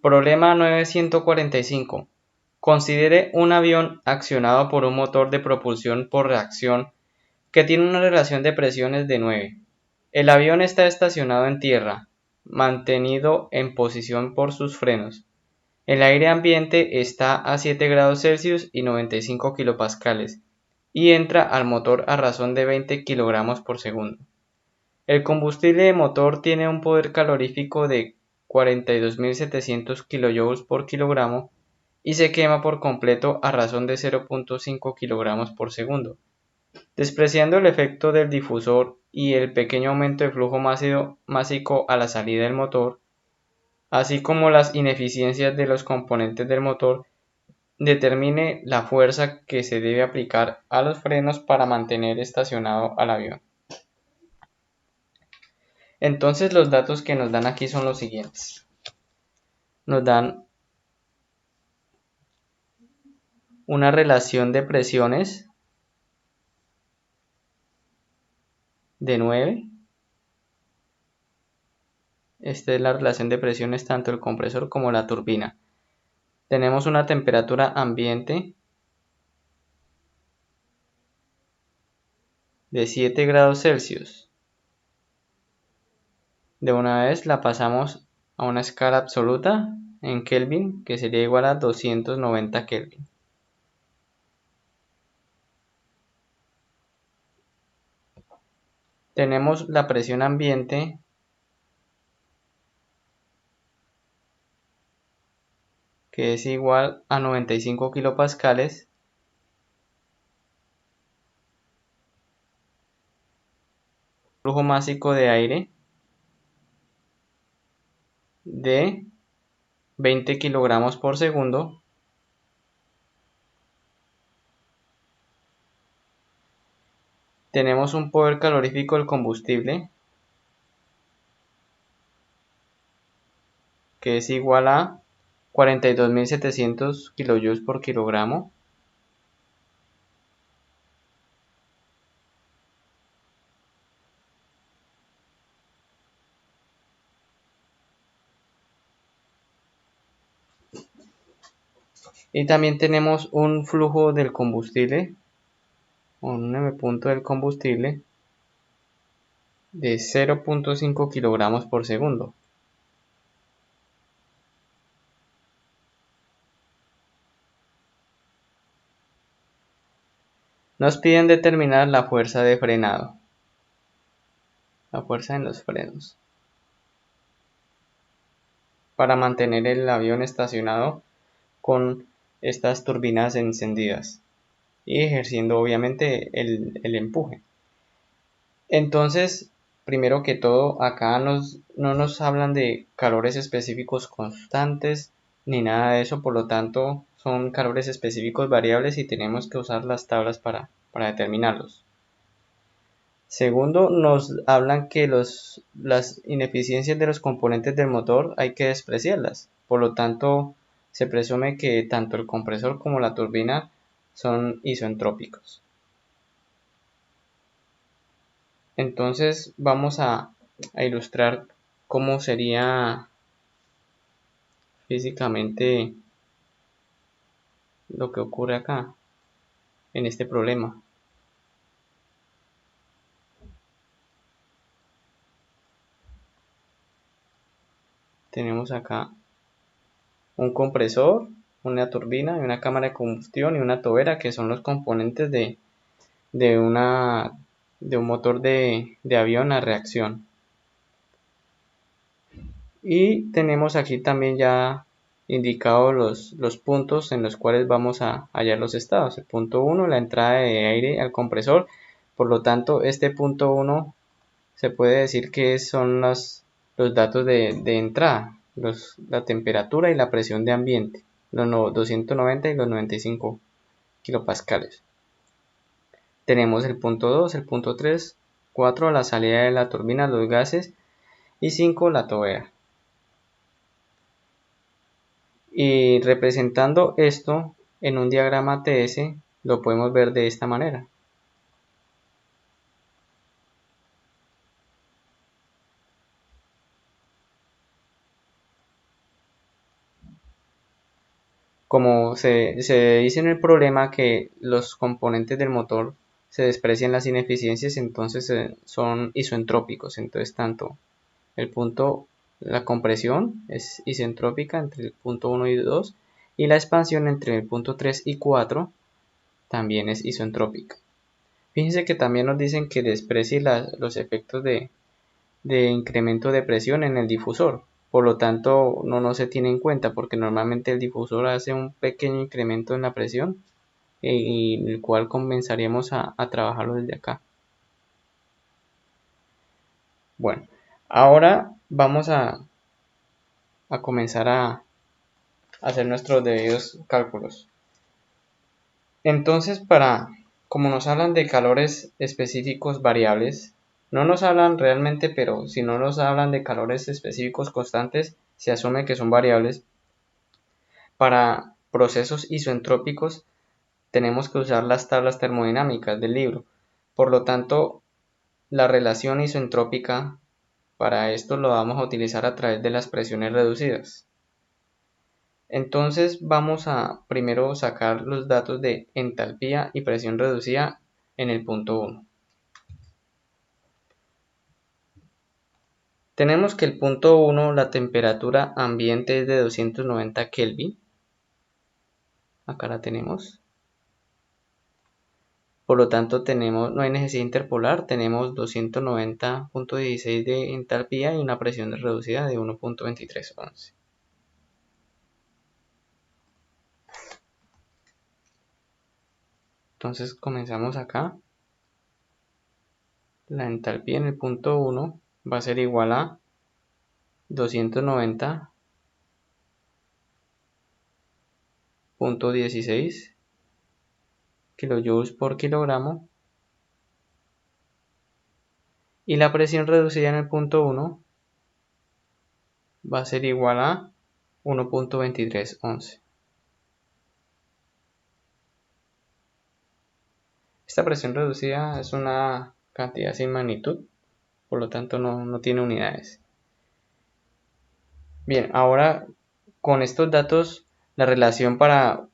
Problema 945. Considere un avión accionado por un motor de propulsión por reacción que tiene una relación de presiones de 9. El avión está estacionado en tierra, mantenido en posición por sus frenos. El aire ambiente está a 7 grados Celsius y 95 kilopascales y entra al motor a razón de 20 kilogramos por segundo. El combustible de motor tiene un poder calorífico de 42.700 kJ por kilogramo y se quema por completo a razón de 0.5 kilogramos por segundo. Despreciando el efecto del difusor y el pequeño aumento de flujo másico a la salida del motor, así como las ineficiencias de los componentes del motor, determine la fuerza que se debe aplicar a los frenos para mantener estacionado al avión. Entonces los datos que nos dan aquí son los siguientes. Nos dan una relación de presiones de 9. Esta es la relación de presiones tanto el compresor como la turbina. Tenemos una temperatura ambiente de 7 grados Celsius. De una vez la pasamos a una escala absoluta en Kelvin, que sería igual a 290 Kelvin. Tenemos la presión ambiente que es igual a 95 kilopascales flujo másico de aire de 20 kilogramos por segundo tenemos un poder calorífico del combustible que es igual a 42.700 kilojoules por kilogramo. Y también tenemos un flujo del combustible, un punto del combustible de 0.5 kilogramos por segundo. Nos piden determinar la fuerza de frenado, la fuerza en los frenos, para mantener el avión estacionado con estas turbinas encendidas y ejerciendo obviamente el empuje. Entonces, primero que todo, acá no nos hablan de calores específicos constantes ni nada de eso, por lo tanto son calores específicos variables y tenemos que usar las tablas para determinarlos. Segundo, nos hablan que las ineficiencias de los componentes del motor hay que despreciarlas, por lo tanto se presume que tanto el compresor como la turbina son isentrópicos. Entonces vamos a ilustrar cómo sería físicamente lo que ocurre acá en este problema. Tenemos acá un compresor, una turbina y una cámara de combustión y una tobera, que son los componentes de un motor de avión a reacción. Y tenemos aquí también ya indicados los puntos en los cuales vamos a hallar los estados. El punto 1, la entrada de aire al compresor. Por lo tanto, este punto 1 se puede decir que son los datos de entrada, la temperatura y la presión de ambiente, los 290 y los 95 kilopascales. Tenemos el punto 2, el punto 3, 4 la salida de la turbina, los gases, y 5 la tobera. Y representando esto en un diagrama TS lo podemos ver de esta manera. como se dice en el problema que los componentes del motor se desprecian las ineficiencias, entonces son isentrópicos. Entonces tanto el punto, la compresión es isentrópica entre el punto 1 y 2 y la expansión entre el punto 3 y 4 también es isentrópica. Fíjense que también nos dicen que desprecie los efectos de incremento de presión en el difusor. Por lo tanto, no se tiene en cuenta porque normalmente el difusor hace un pequeño incremento en la presión y el cual comenzaríamos a trabajarlo desde acá. Bueno, ahora vamos a comenzar a hacer nuestros debidos cálculos. Entonces, como nos hablan de calores específicos variables, no nos hablan realmente, pero si no nos hablan de calores específicos constantes, se asume que son variables. Para procesos isentrópicos tenemos que usar las tablas termodinámicas del libro. Por lo tanto, la relación isentrópica para esto lo vamos a utilizar a través de las presiones reducidas. Entonces vamos a primero sacar los datos de entalpía y presión reducida en el punto 1. Tenemos que el punto 1, la temperatura ambiente es de 290 Kelvin. Acá la tenemos. Por lo tanto, no hay necesidad de interpolar. Tenemos 290.16 de entalpía y una presión reducida de 1.2311. Entonces comenzamos acá. La entalpía en el punto 1 va a ser igual a 290.16 kilojoules por kilogramo. Y la presión reducida en el punto 1 va a ser igual a 1.2311. Esta presión reducida es una cantidad sin magnitud, por lo tanto no tiene unidades. Bien, ahora con estos datos la relación para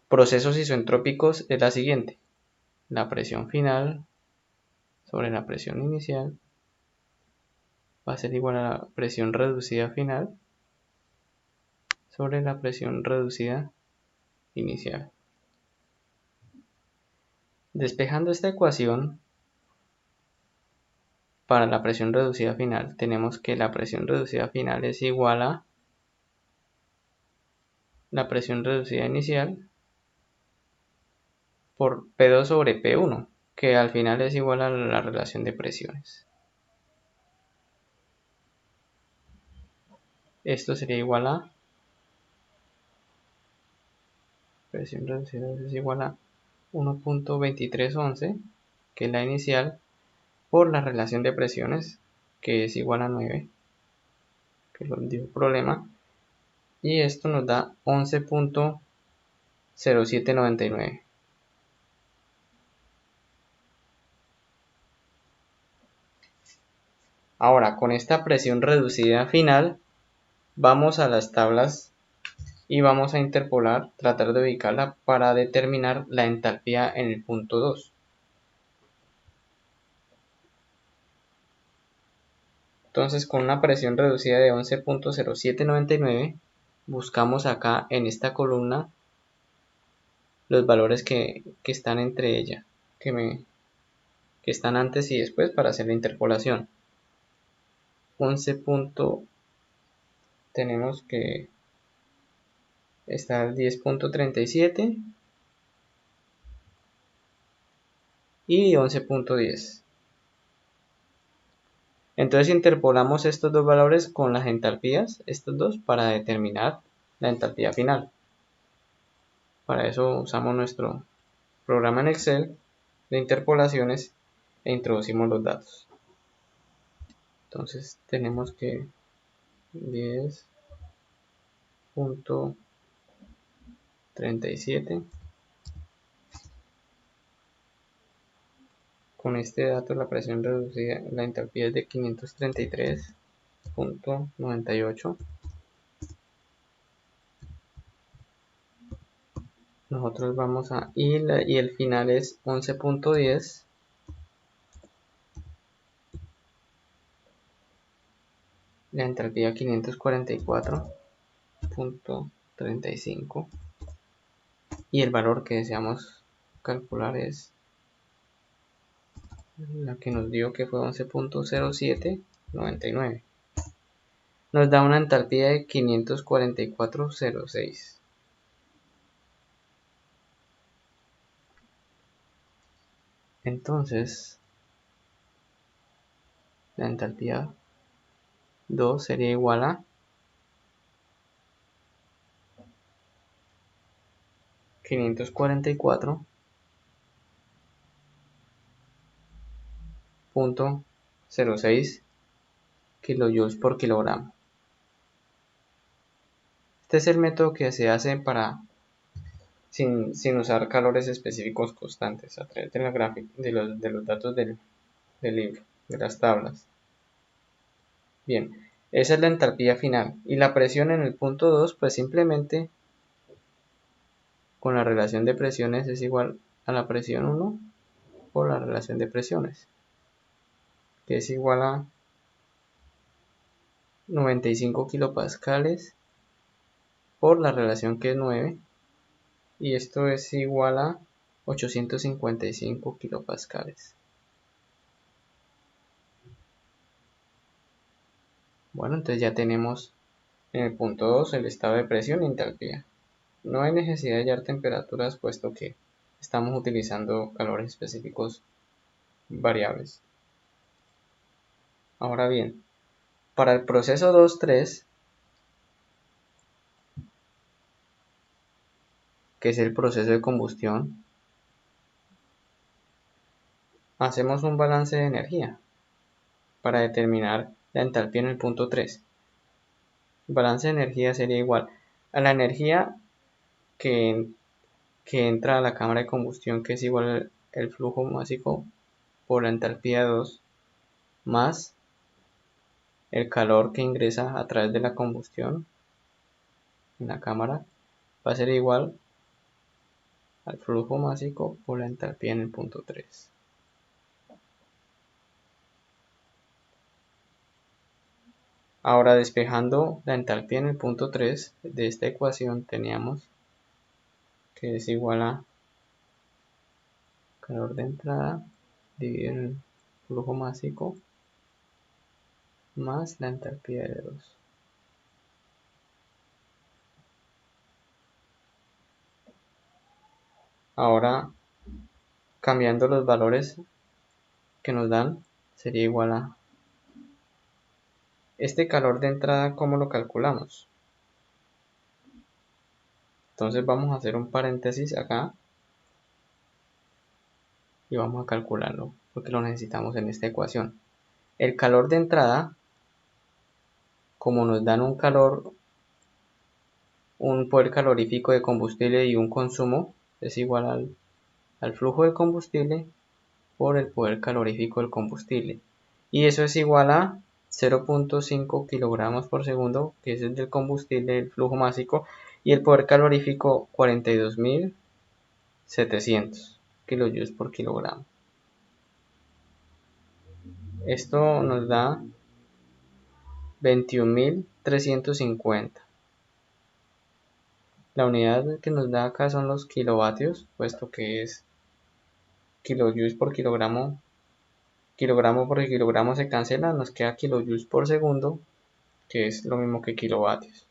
procesos isentrópicos es la siguiente. La presión final sobre la presión inicial va a ser igual a la presión reducida final sobre la presión reducida inicial. Despejando esta ecuación, para la presión reducida final tenemos que la presión reducida final es igual a la presión reducida inicial por P2 sobre P1, que al final es igual a la relación de presiones. Esto sería igual a presión reducida es igual a 1.2311, que es la inicial, por la relación de presiones, que es igual a 9, que lo dio el problema, y esto nos da 11.0799. Ahora, con esta presión reducida final, vamos a las tablas y vamos a interpolar, tratar de ubicarla para determinar la entalpía en el punto 2. Entonces, con una presión reducida de 11.0799, buscamos acá en esta columna los valores que están entre ella, que están antes y después para hacer la interpolación. 11. Tenemos que estar 10.37 y 11.10. Entonces interpolamos estos dos valores con las entalpías, estos dos, para determinar la entalpía final. Para eso usamos nuestro programa en Excel de interpolaciones e introducimos los datos. Entonces tenemos que 10.37. Con este dato la presión reducida, la entalpía es de 533.98. nosotros vamos a y el final es 11.10. La entropía 544.35 y el valor que deseamos calcular es la que nos dio, que fue 11.0799. Nos da una entalpía de 544.06. Entonces la entalpía 2 sería igual a 544.06 kilojoules por kilogramo. Este es el método que se hace para sin usar calores específicos constantes a través de la gráfica de los datos del libro, de las tablas. Bien, esa es la entalpía final. Y la presión en el punto 2, pues simplemente con la relación de presiones es igual a la presión 1 por la relación de presiones, que es igual a 95 kilopascales por la relación que es 9, y esto es igual a 855 kilopascales. Bueno, entonces ya tenemos en el punto 2 el estado de presión y entalpía. No hay necesidad de hallar temperaturas puesto que estamos utilizando calores específicos variables. Ahora bien, para el proceso 2-3, que es el proceso de combustión, hacemos un balance de energía para determinar la entalpía en el punto 3. El balance de energía sería igual a la energía que entra a la cámara de combustión, que es igual al flujo másico por la entalpía 2, más el calor que ingresa a través de la combustión en la cámara, va a ser igual al flujo másico por la entalpía en el punto 3. Ahora, despejando la entalpía en el punto 3 de esta ecuación, teníamos que es igual a calor de entrada dividido en el flujo másico más la entalpía de 2. Ahora, cambiando los valores que nos dan, sería igual a este calor de entrada. ¿Cómo lo calculamos? Entonces vamos a hacer un paréntesis acá y vamos a calcularlo porque lo necesitamos en esta ecuación. El calor de entrada, como nos dan un poder calorífico de combustible y un consumo, es igual al flujo de combustible por el poder calorífico del combustible, y eso es igual a 0.5 kilogramos por segundo, que es el del combustible, el flujo másico, y el poder calorífico 42.700 kilojoules por kilogramo. Esto nos da 21.350. La unidad que nos da acá son los kilovatios, puesto que es kilojoules por kilogramo. Kilogramo por kilogramo se cancela, nos queda kilojoules por segundo, que es lo mismo que kilovatios.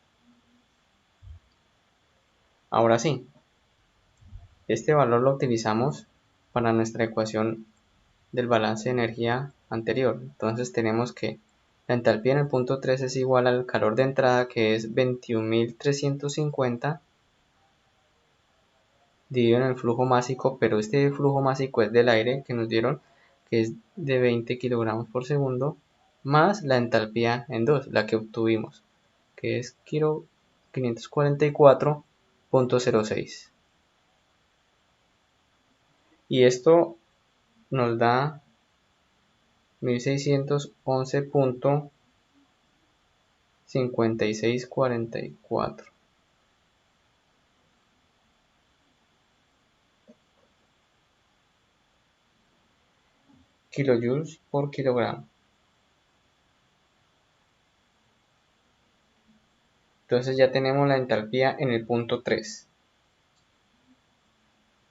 Ahora sí, este valor lo utilizamos para nuestra ecuación del balance de energía anterior. Entonces tenemos que la entalpía en el punto 3 es igual al calor de entrada, que es 21.350, dividido en el flujo másico, pero este flujo másico es del aire que nos dieron, que es de 20 kilogramos por segundo, más la entalpía en 2, la que obtuvimos, que es 544.06. Y esto nos da 1611.5644. kilojoules por kilogramo. Entonces ya tenemos la entalpía en el punto 3.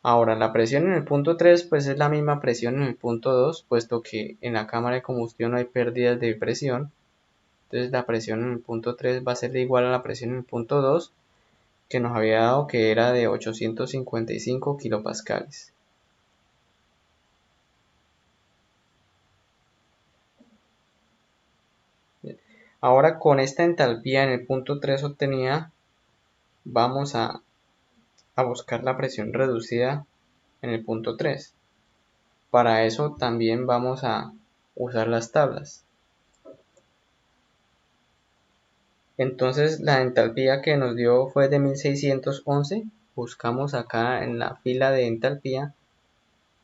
Ahora la presión en el punto 3 pues es la misma presión en el punto 2, puesto que en la cámara de combustión no hay pérdidas de presión. Entonces la presión en el punto 3 va a ser igual a la presión en el punto 2, que nos había dado que era de 855 kilopascales. Ahora con esta entalpía en el punto 3 obtenida, vamos a buscar la presión reducida en el punto 3. Para eso también vamos a usar las tablas. Entonces la entalpía que nos dio fue de 1611. Buscamos acá en la fila de entalpía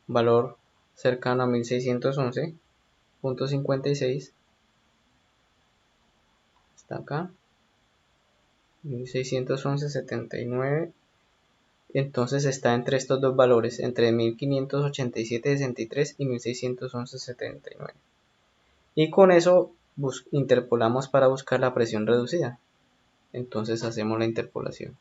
valor cercano a 1611.56. Está acá 1611.79. Entonces está entre estos dos valores, entre 1587.63 y 1611.79. Y con eso interpolamos para buscar la presión reducida. Entonces hacemos la interpolación.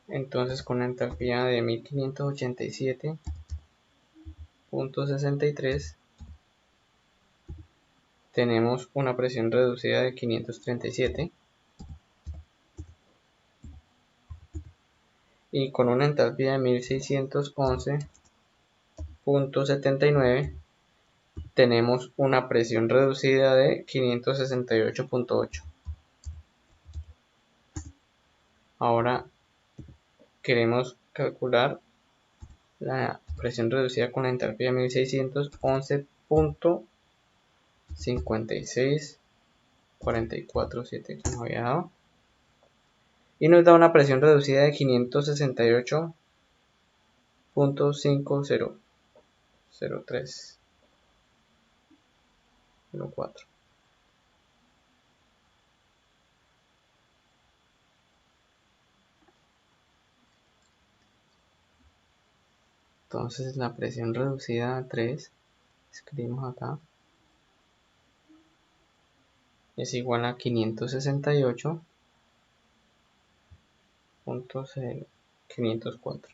Entonces con la entalpía de 1587.63 tenemos una presión reducida de 537. Y con una entalpía de 1611.79 tenemos una presión reducida de 568.8. Ahora queremos calcular la presión reducida con la entalpía de 1611.56.44.7 que nos había dado. Y nos da una presión reducida de 568.500304. Entonces la presión reducida a 3, escribimos acá, es igual a 568.504.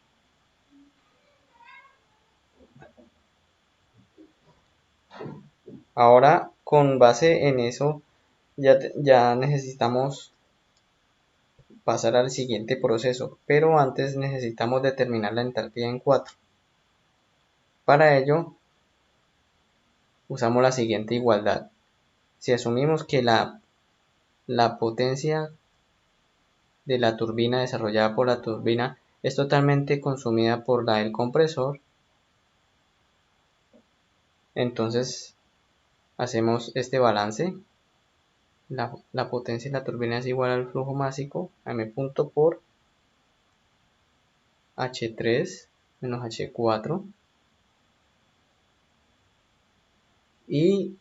Ahora con base en eso ya necesitamos pasar al siguiente proceso, pero antes necesitamos determinar la entalpía en 4. Para ello usamos la siguiente igualdad. Si asumimos que la potencia de la turbina desarrollada por la turbina es totalmente consumida por la del compresor, entonces hacemos este balance. La potencia de la turbina es igual al flujo másico, m punto por H3 menos H4, y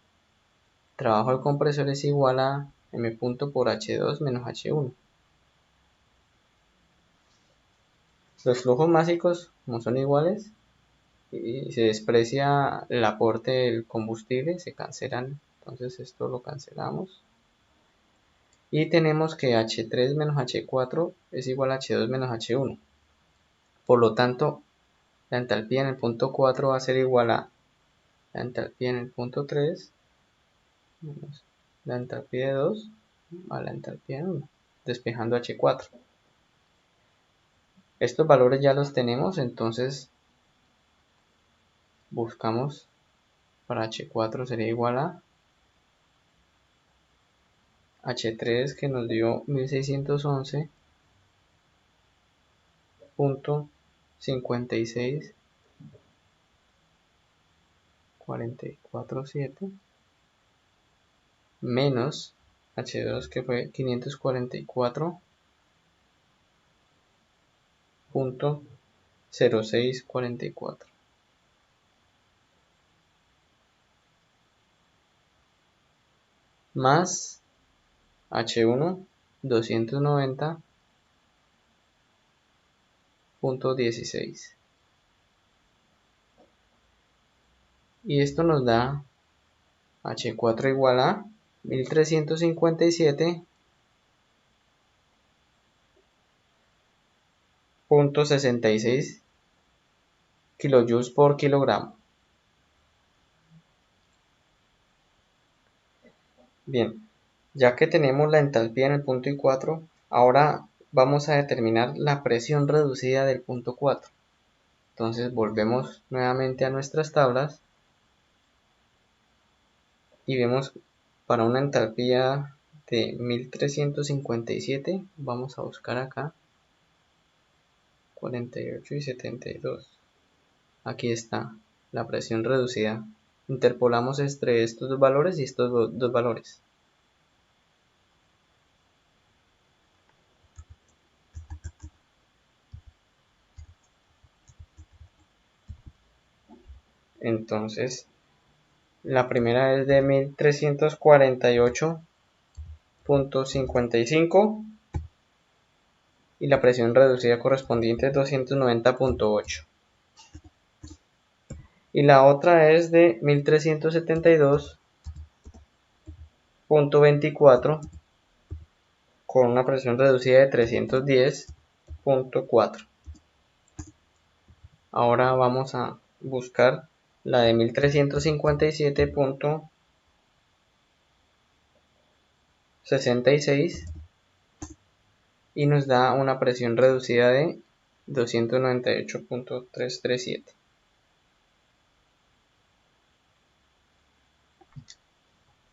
trabajo del compresor es igual a m punto por H2 menos H1. Los flujos másicos, como son iguales y se desprecia el aporte del combustible, se cancelan. Entonces esto lo cancelamos. Y tenemos que H3 menos H4 es igual a H2 menos H1. Por lo tanto, la entalpía en el punto 4 va a ser igual a la entalpía en el punto 3 menos la entalpía de 2 a la entalpía de 1, despejando H4. Estos valores ya los tenemos, entonces buscamos para H4 sería igual a H3 que nos dio 1611.56.44.7 menos H2 que fue 544.0644 más H1 290.16. y esto nos da H4 igual a 1357.66 kilojoules por kilogramo. Bien, ya que tenemos la entalpía en el punto I4, ahora vamos a determinar la presión reducida del punto 4. Entonces volvemos nuevamente a nuestras tablas y vemos para una entalpía de 1357, vamos a buscar acá 48 y 72. Aquí está la presión reducida. Interpolamos entre estos dos valores y estos dos valores. Entonces, la primera es de 1348.55 y la presión reducida correspondiente es 290.8. Y la otra es de 1372.24 con una presión reducida de 310.4. Ahora vamos a buscar la de 1357.66 y nos da una presión reducida de 298.337.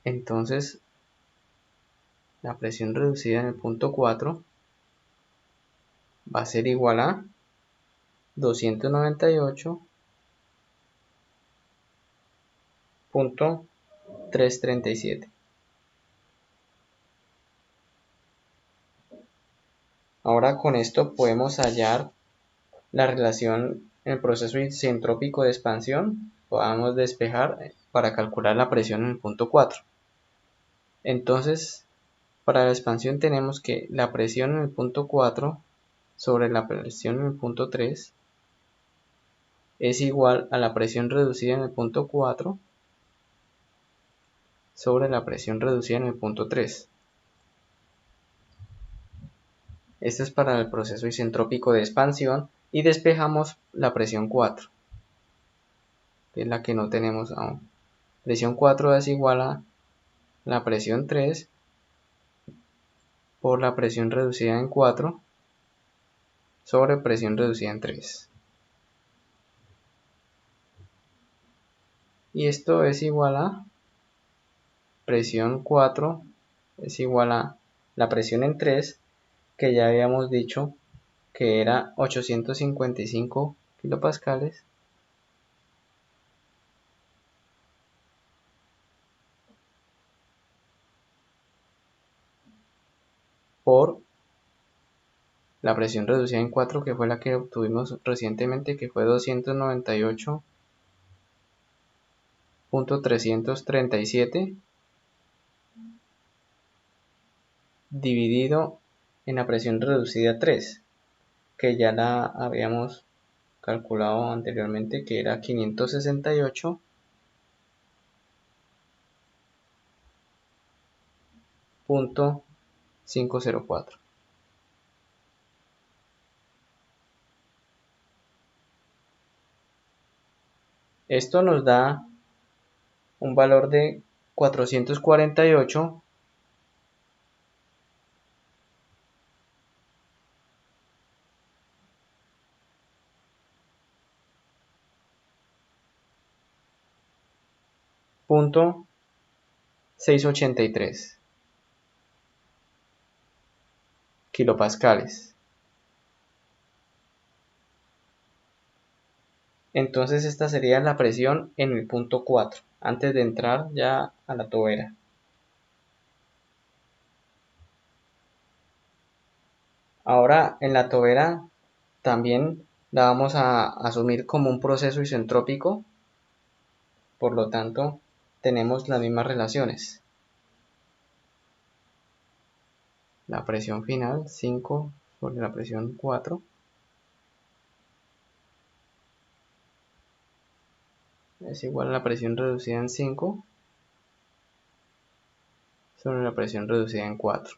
Entonces, la presión reducida en el punto 4 va a ser igual a 298.337. Ahora con esto podemos hallar la relación en el proceso isentrópico de expansión. Podamos despejar para calcular la presión en el punto 4. Entonces, para la expansión tenemos que la presión en el punto 4 sobre la presión en el punto 3 es igual a la presión reducida en el punto 4 sobre la presión reducida en el punto 3. Esto es para el proceso isentrópico de expansión y despejamos la presión 4, que es la que no tenemos aún. Presión 4 es igual a la presión 3 por la presión reducida en 4 sobre presión reducida en 3. Y esto es igual a presión 4 es igual a la presión en 3, que ya habíamos dicho que era 855 kilopascales, por la presión reducida en 4, que fue la que obtuvimos recientemente, que fue 298.337 dividido en la presión reducida 3, que ya la habíamos calculado anteriormente, que era 568.504. Esto nos da un valor de 448 .683 kilopascales. Entonces esta sería la presión en el punto 4, antes de entrar ya a la tobera. Ahora en la tobera también la vamos a asumir como un proceso isentrópico, por lo tanto tenemos las mismas relaciones. La presión final 5 sobre la presión 4 es igual a la presión reducida en 5 sobre la presión reducida en 4.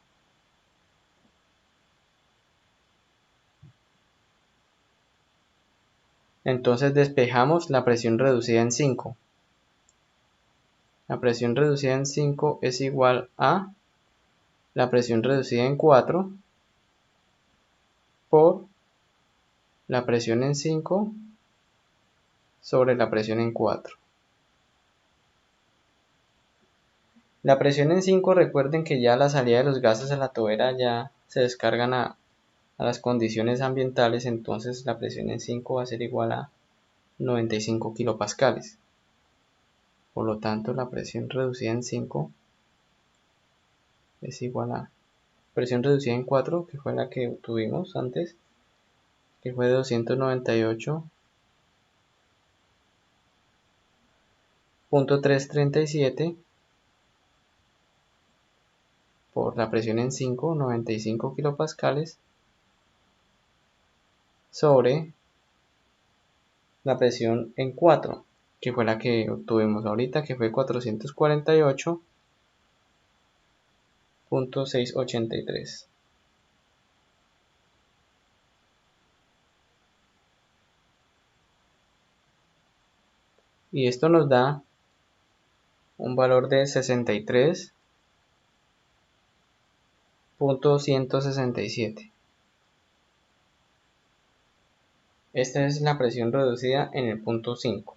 Entonces despejamos la presión reducida en 5. La presión reducida en 5 es igual a la presión reducida en 4 por la presión en 5 sobre la presión en 4. La presión en 5, recuerden que ya la salida de los gases a la tobera ya se descargan a las condiciones ambientales, entonces la presión en 5 va a ser igual a 95 kilopascales. Por lo tanto, la presión reducida en 5 es igual a presión reducida en 4, que fue la que obtuvimos antes, que fue de 298.337 por la presión en 5, 95 kilopascales, sobre la presión en 4, que fue la que obtuvimos ahorita, que fue 448.683. Y esto nos da un valor de 63.167. Esta es la presión reducida en el punto 5.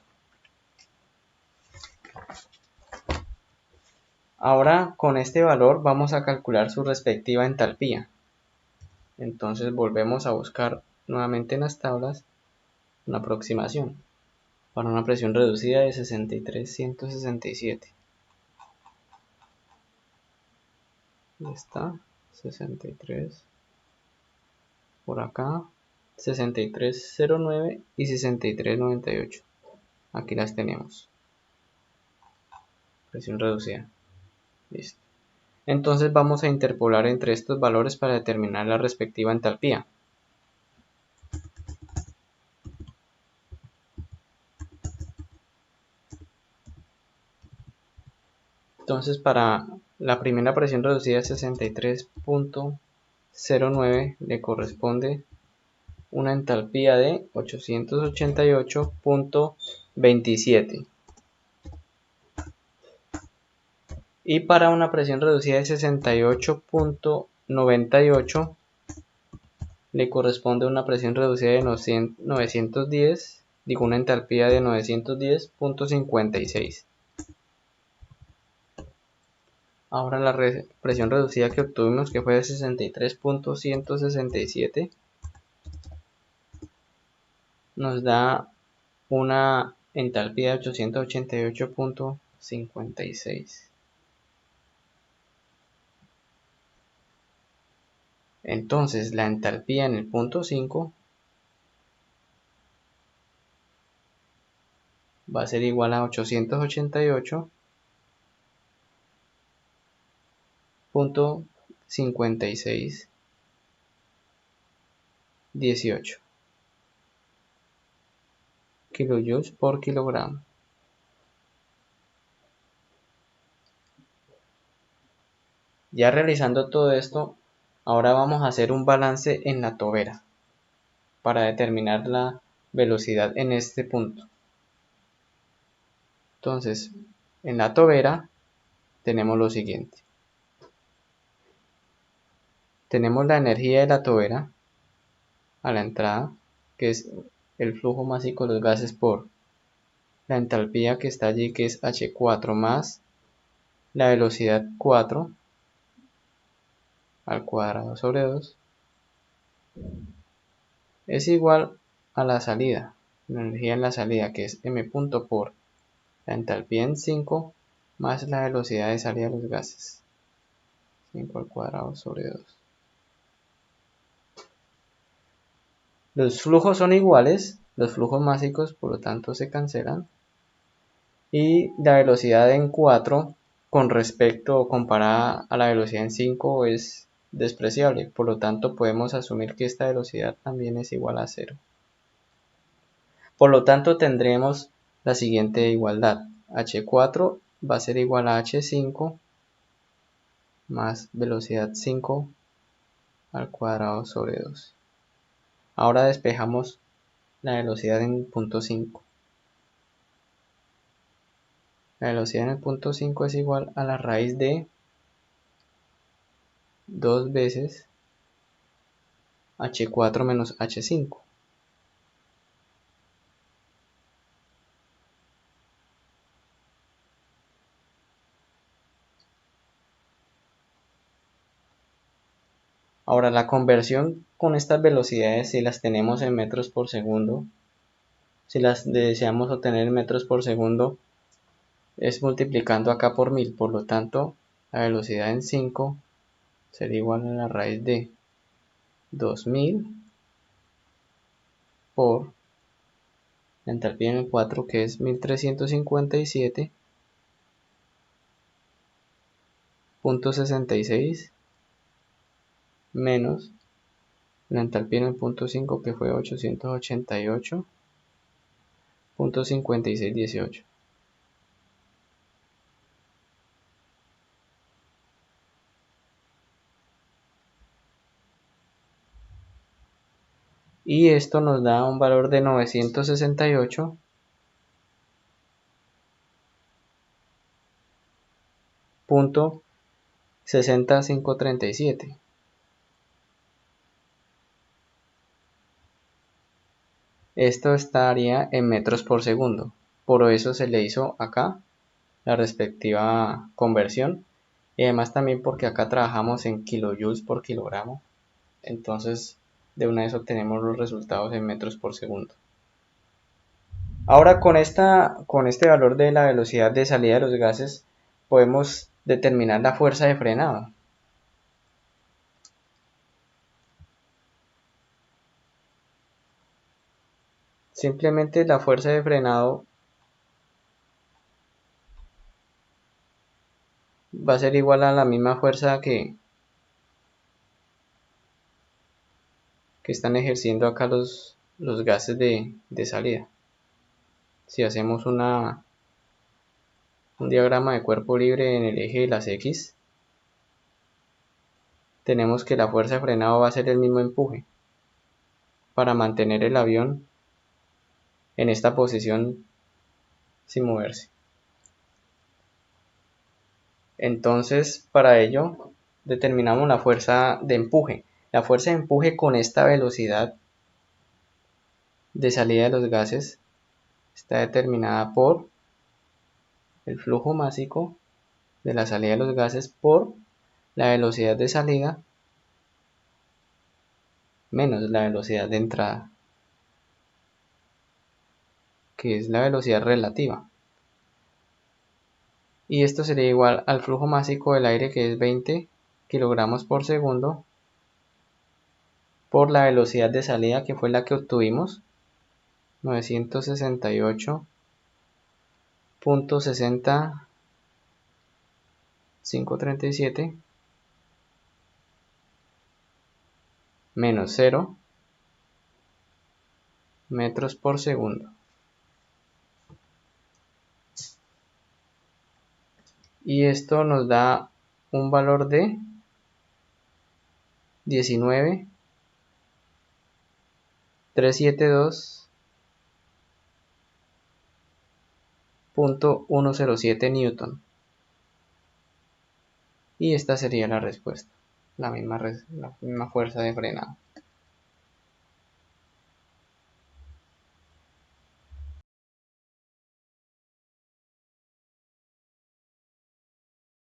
Ahora con este valor vamos a calcular su respectiva entalpía. Entonces volvemos a buscar nuevamente en las tablas una aproximación para una presión reducida de 63.167. Ahí está, 63 por acá, 63.09 y 63.98. Aquí las tenemos. Presión reducida. Listo. Entonces vamos a interpolar entre estos valores para determinar la respectiva entalpía. Entonces para la primera presión reducida de 63.09 le corresponde una entalpía de 888.27. Y para una presión reducida de 68.98 le corresponde una presión reducida de 910, digo una entalpía de 910.56. Ahora la presión reducida que obtuvimos, que fue de 63.167, nos da una entalpía de 888.56. Entonces la entalpía en el punto 5 va a ser igual a 888.5618 kilojoules por kilogramo. Ya realizando todo esto, ahora vamos a hacer un balance en la tobera para determinar la velocidad en este punto. Entonces, en la tobera tenemos lo siguiente. Tenemos la energía de la tobera a la entrada, que es el flujo másico de los gases por la entalpía que está allí, que es H4 más la velocidad 4 al cuadrado sobre 2, es igual a la salida, la energía en la salida, que es M punto por la entalpía en 5 más la velocidad de salida de los gases, 5 al cuadrado sobre 2. Los flujos son iguales, los flujos másicos por lo tanto se cancelan, y la velocidad en 4 con respecto o comparada a la velocidad en 5 es despreciable, por lo tanto podemos asumir que esta velocidad también es igual a 0. Por lo tanto tendremos la siguiente igualdad. h4 va a ser igual a h5 más velocidad 5 al cuadrado sobre 2. Ahora despejamos la velocidad en punto 5. La velocidad en el punto 5 es igual a la raíz de 2 veces h4 menos h5. Ahora la conversión con estas velocidades, si las tenemos en metros por segundo, si las deseamos obtener en metros por segundo, es multiplicando acá por 1000. Por lo tanto, la velocidad en 5 sería igual a la raíz de 2000 por la entalpía en el 4, que es 1357.66 menos la entalpía en el punto 5, que fue 888.5618. Y esto nos da un valor de 968.60537. Esto estaría en metros por segundo. Por eso se le hizo acá la respectiva conversión. Y además también porque acá trabajamos en kilojoules por kilogramo. Entonces de una vez obtenemos los resultados en metros por segundo. Ahora con este valor de la velocidad de salida de los gases podemos determinar la fuerza de frenado. Simplemente la fuerza de frenado va a ser igual a la misma fuerza que están ejerciendo acá los gases de salida. Si hacemos un diagrama de cuerpo libre en el eje de las X, tenemos que la fuerza de frenado va a ser el mismo empuje para mantener el avión en esta posición sin moverse. Entonces, para ello determinamos la fuerza de empuje. La fuerza de empuje con esta velocidad de salida de los gases está determinada por el flujo másico de la salida de los gases por la velocidad de salida menos la velocidad de entrada, que es la velocidad relativa. Y esto sería igual al flujo másico del aire, que es 20 kilogramos por segundo, por la velocidad de salida, que fue la que obtuvimos, 968.60537 menos 0 metros por segundo. Y esto nos da un valor de 19.372.107 newton. Y esta sería la respuesta, la misma fuerza de frenado.